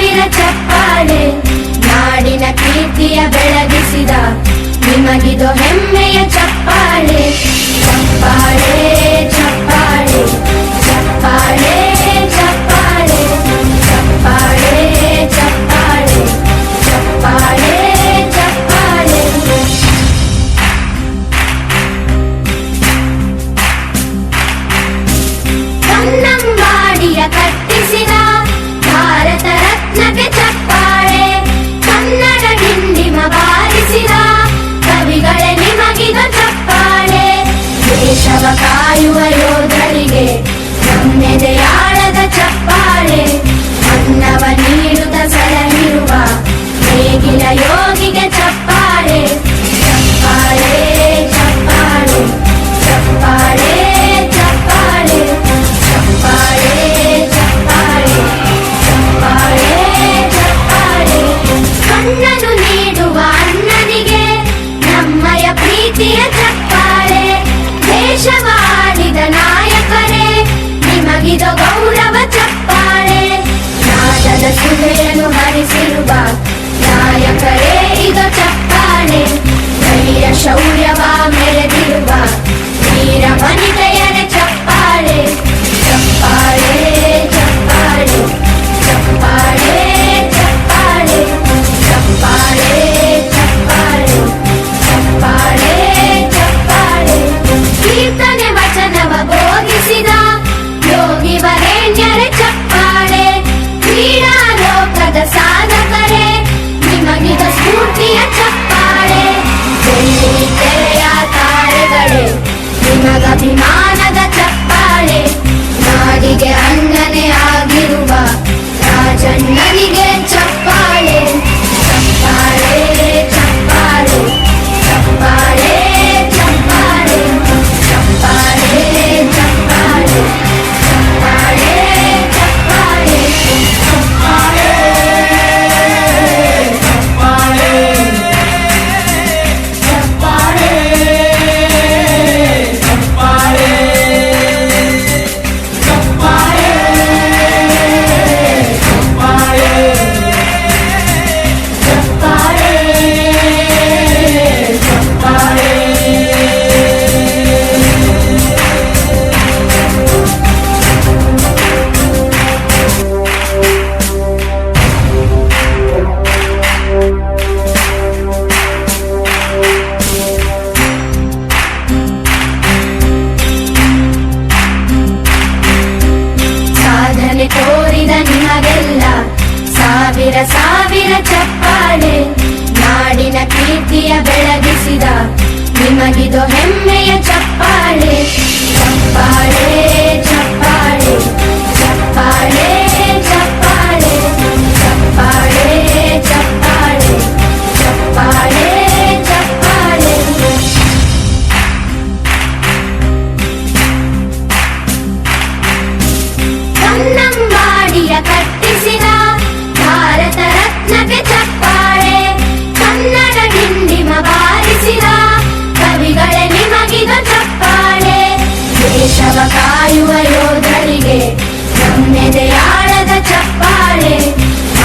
ಸಾವಿರ ಚಪ್ಪಾಳೆ, ನಾಡಿನ ಕೀರ್ತಿಯ ಬೆಳಗಿಸಿದ ನಿಮಗಿದು ಹೆಮ್ಮೆಯ ಚಪ್ಪಾಳೆ. ಚಪ್ಪಾಳೆ ಚಪ್ಪಾಳೆ ಚಪ್ಪಾಳೆ ಚಪ್ಪಾಳೆ ಚಪ್ಪಾಳೆ ಚಪ್ಪಾಳೆ ಚಪ್ಪಾಳೆ ಚಪ್ಪಾಳೆ. ಕನ್ನಂಬಾಡಿಯ ಕಟ್ಟಿಸಿದ ಭಾರತ ರತ್ನಕ್ಕೆ ಚಪ್ಪಾಳೆ, ಕನ್ನಡ ಡಿಂಡಿಮ ಬಾರಿಸಿದ ಕವಿಗಳೇ ನಿಮಗಿದ ಚಪ್ಪಾಳೆ. ದೇಶವ ಕಾಯುವ ಯೋಧರಿಗೆ ನಮ್ಮೆದೆಯಾಳದ ಚಪ್ಪಾಳೆ, ಅನ್ನವ ನೀಡುತ್ತ ಸಲಹಿರುವ ನೇಗಿಲ ಯೋಗಿಗೆ ಚಪ್ಪಾಳೆ. ಚಪ್ಪಾಳೆ ಚಪ್ಪಾಳೆ ಚಪ್ಪಾಳೆ ಚಪ್ಪಾಳೆ ಚಪ್ಪಾಳೆ ಚಪ್ಪಾಳೆ ಚಪ್ಪಾಳೆ ಚಪ್ಪಾಳೆ. ಕಣ್ಣನು ನೀಡುವ ಅಣ್ಣನಿಗೆ ನಮ್ಮಯ ಪ್ರೀತಿಯ ಚಪ್ಪಾಳೆ, ದೇಶವಾಡಿದ ನಾಯಕರೇ ನಿಮಗಿದು ಗೌರವ ಚಪ್ಪಾಳೆ. ನಾದದ ಸುಧೆಯನ್ನು ಹರಿಸಿರುವ ನಾಯಕರೇ ಇದು ಚಪ್ಪಾಳೆ, ಧೈರ್ಯ ಶೌರ್ಯವ ಮೆರೆದಿರುವ ವೀರ ವನಿತೆಯರ ಚಪ್ಪಾಳೆ. ಚಪ್ಪಾಳೆ ಚಪ್ಪಾಳೆ ಚಪ್ಪಾಳೆ ಚಪ್ಪಾಳೆ ಚಪ್ಪಾಳೆ ಚಪ್ಪಾಳೆ ಚಪ್ಪಾಳೆ ಚಪ್ಪಾಳೆ. ಕೀರ್ತನೆ ವಚನವ ಬೋಧಿಸಿದ ಯೋಗಿ ವರೇಣ್ಯರ ಚಪ್ಪಾಳೆ, ಕ್ರೀಡಾ ಲೋಕದ ಸಾಧಕರೇ ನಿಮಗಿದ ಸ್ಫೂರ್ತಿಯ ಚಪ್ಪಾಳೆ. ಬೆಳ್ಳಿ ತೆರೆಯ ತಾರೆಗಳೇ ನಿಮಗಭಿಮಾನದ ಚಪ್ಪಾಳೆ, ನಾಡಿಗೆ ಅಣ್ಣನೇ ಆಗಿರುವ ರಾಜಣ್ಣನಿಗೆ ಚಪ್ಪಾಳೆ. ಚಪ್ಪಾಳೆ ಚಪ್ಪಾಳೆ ಚಪ್ಪಾಳೆ ಚಪ್ಪಾಳೆ ಚಪ್ಪಾಳೆ ಚಪ್ಪಾಳೆ ಚಪ್ಪಾಳೆ ಚಪ್ಪಾಳೆ ಚಪ್ಪಾಳೆ ತೋರಿದ ನಿಮಗೆಲ್ಲ ಸಾವಿರ ಸಾವಿರ ಚಪ್ಪಾಳೆ, ನಾಡಿನ ಕೀರ್ತಿಯ ಬೆಳಗಿಸಿದ ನಿಮಗಿದು ಹೆಮ್ಮೆಯ ಚಪ್ಪಾಳೆ. ಚಪ್ಪಾಳೆ ಚಪ್ಪಾಳೆ ಚಪ್ಪಾಳೆ ಚಪ್ಪಾಳೆ ಚಪ್ಪಾಳೆ ಚಪ್ಪಾಳೆ ಚಪ್ಪಾಳೆ ಚಪ್ಪಾಳೆ. ಕನ್ನಂಬಾಡಿಯ ಕಟ್ಟಿಸಿದ ಭಾರತ ರತ್ನಕ್ಕೆ ಚಪ್ಪಾಳೆ, ಕನ್ನಡ ಡಿಂಡಿಮ ಬಾರಿಸಿದ ಕವಿಗಳೇ ನಿಮಗಿದ ಚಪ್ಪಾಳೆ. ದೇಶವ ಕಾಯುವ ಯೋಧರಿಗೆ ನಮ್ಮೆದೆಯಾಳ